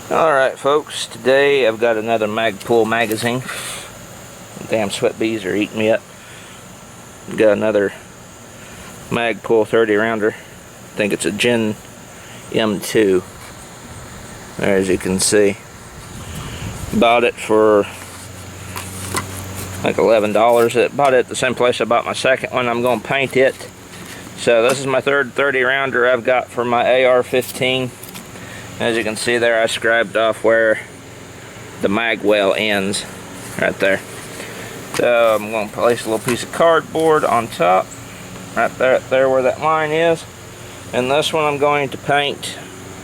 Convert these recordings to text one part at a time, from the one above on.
Alright folks, today I've got another Magpul magazine. Damn sweat bees are eating me up. Got another Magpul 30 rounder. I think it's a Gen M2. There, as you can see. Bought it for like $11. Bought it at the same place I bought my second one. I'm going to paint it. So this is my third 30 rounder I've got for my AR15. As you can see there, I scribed off where the mag well ends, right there. So I'm going to place a little piece of cardboard on top, right there where that line is. And this one I'm going to paint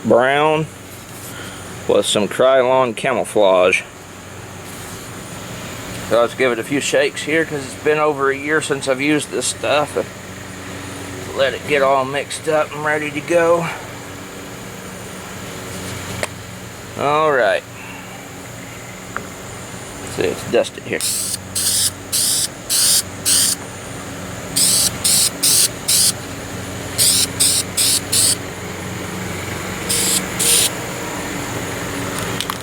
brown with some Krylon camouflage. So let's give it a few shakes here, because it's been over a year since I've used this stuff. Let it get all mixed up and ready to go. Alright. See, it's dusted here.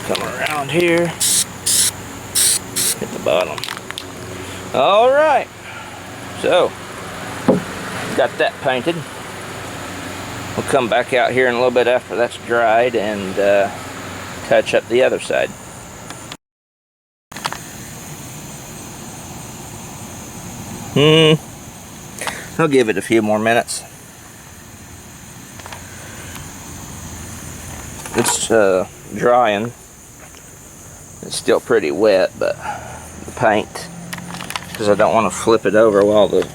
Come around here. Hit the bottom. Alright. So, got that painted. We'll come back out here in a little bit after that's dried and touch up the other side. I'll give it a few more minutes. It's drying. It's still pretty wet, but the paint, because I don't want to flip it over while the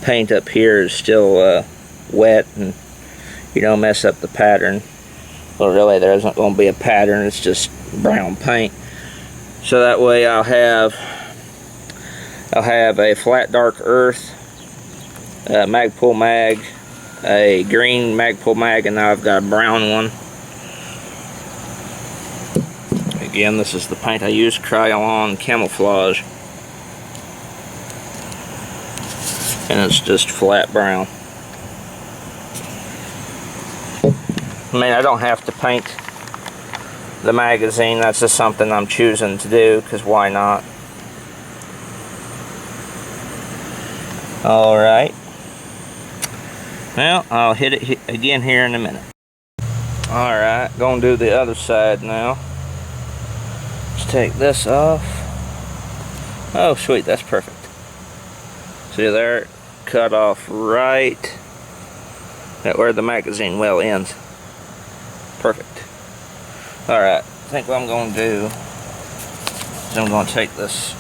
paint up here is still wet and you don't mess up the pattern. Well, really, there isn't going to be a pattern. It's just brown paint. So that way, I'll have a flat dark earth Magpul mag, a green Magpul mag, and now I've got a brown one. Again, this is the paint I use, Krylon camouflage, and it's just flat brown. I mean, I don't have to paint the magazine. That's just something I'm choosing to do, because why not? Alright. Well, I'll hit it again here in a minute. Alright, gonna do the other side now. Let's take this off. Oh, sweet, that's perfect. See there? Cut off right at where the magazine well ends. Perfect. Alright, I think what I'm going to do is I'm going to take this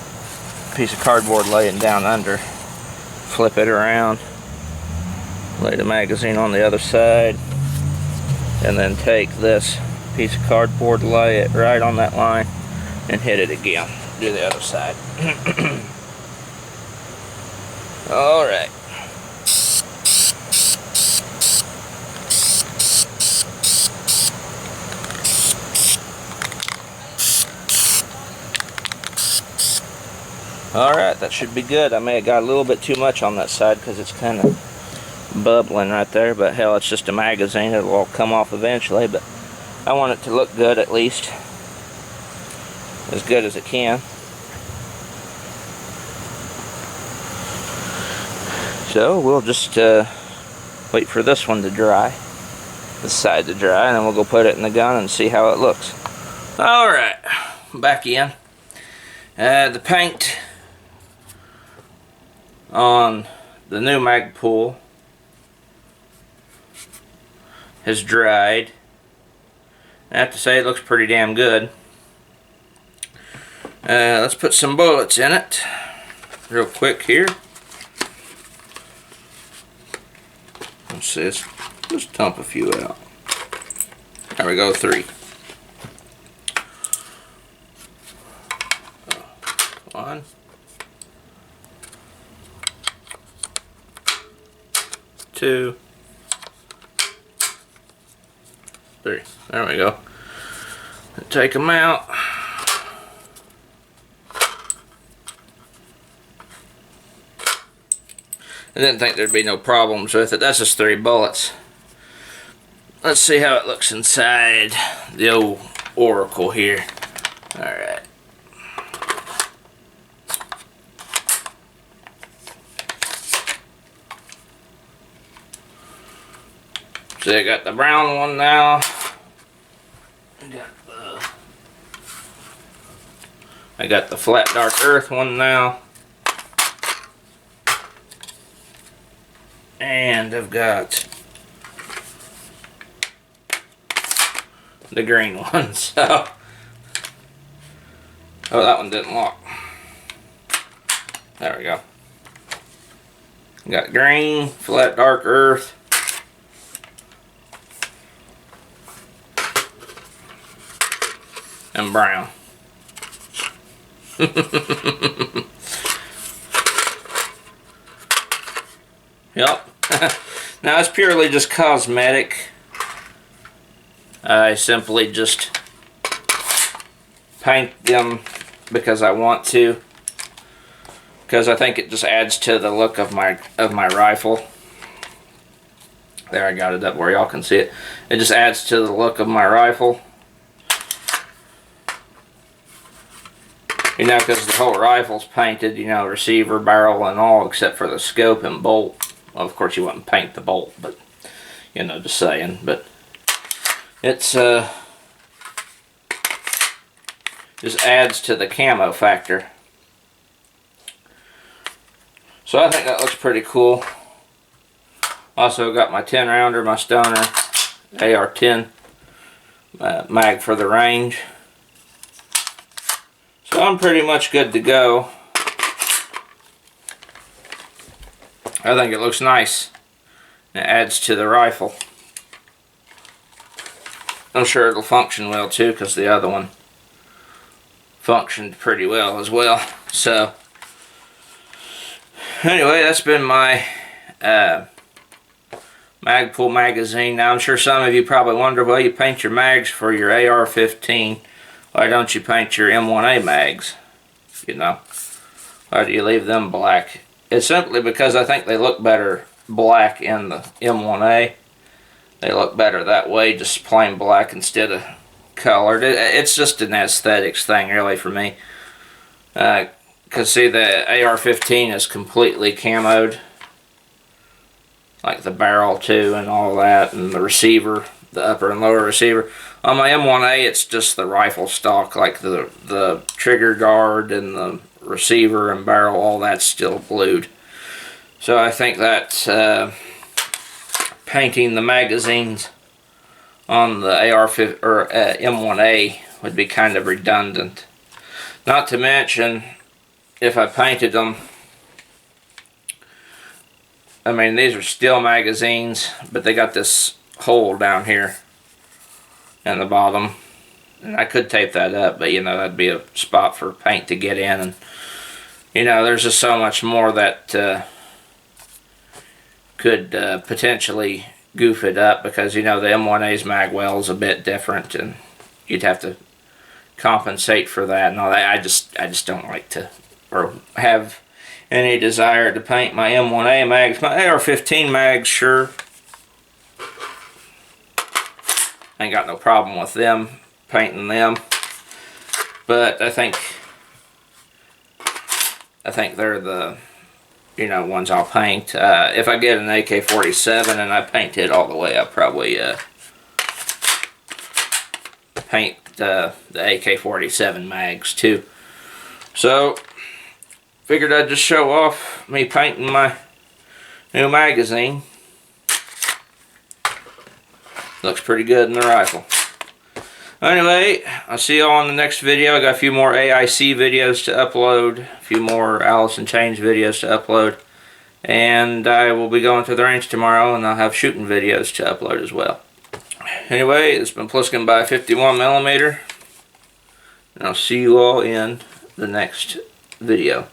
piece of cardboard, lay it down under, flip it around, lay the magazine on the other side, and then take this piece of cardboard, lay it right on that line, and hit it again. Do the other side. Alright. Alright, that should be good. I may have got a little bit too much on that side because it's kind of bubbling right there, but hell, it's just a magazine. It'll all come off eventually, but I want it to look good at least. As good as it can. So we'll just wait for this one to dry, this side to dry, and then we'll go put it in the gun and see how it looks. Alright, back in. The paint on the new Magpul has dried. I have to say it looks pretty damn good. Let's put some bullets in it real quick here. Let's see, let's dump a few out. There we go, 3. 1, 2, 3. There we go. Take them out. I didn't think there'd be no problems with it. That's just 3 bullets. let's see how it looks inside the old Oracle here. Alright. So I got the brown one now. I got the flat dark earth one now. And I've got the green one. So, oh, that one didn't lock. There we go. Got green, flat dark earth, and brown. Yep. Now it's purely just cosmetic. I simply just paint them because I want to, because I think it just adds to the look of my rifle. There, I got it up where y'all can see it. It just adds to the look of my rifle. You know, because the whole rifle's painted, you know, receiver, barrel, and all, except for the scope and bolt. Well, of course, you wouldn't paint the bolt, but, you know, just saying. But it's, just adds to the camo factor. So I think that looks pretty cool. Also got my 10 rounder, my Stoner AR-10 mag for the range. So I'm pretty much good to go. I think it looks nice. It adds to the rifle. I'm sure it'll function well too, because the other one functioned pretty well as well. So anyway, that's been my Magpul magazine. Now I'm sure some of you probably wonder, well, you paint your mags for your AR-15. Why don't you paint your M1A mags? You know, why do you leave them black? It's simply because I think they look better black in the M1A. They look better that way, just plain black instead of colored. It's just an aesthetics thing, really, for me. Because, see, the AR-15 is completely camoed. Like the barrel, too, and all that, and the receiver, the upper and lower receiver. On my M1A, it's just the rifle stock, like the trigger guard and the receiver and barrel, all that's still blued. So I think that painting the magazines on the AR-15 or M1A would be kind of redundant. Not to mention, if I painted them, I mean, these are steel magazines, but they got this hole down here in the bottom, and I could tape that up, but you know, that'd be a spot for paint to get in, and you know, there's just so much more that could potentially goof it up, because you know, the M1A's mag well is a bit different, and you'd have to compensate for that and all that. I just don't like to, or have any desire to paint my M1A mags. My AR-15 mags, sure, I ain't got no problem with them, painting them, but I think they're the, you know, ones I'll paint. If I get an AK-47 and I paint it all the way, I'll probably paint the AK-47 mags too. So figured I'd just show off me painting my new magazine. Looks pretty good in the rifle. Anyway, I'll see you all in the next video. I got a few more AIC videos to upload, a few more Alice in Chains videos to upload, and I will be going to the range tomorrow, and I'll have shooting videos to upload as well. Anyway, it's been Plisken by 51mm, and I'll see you all in the next video.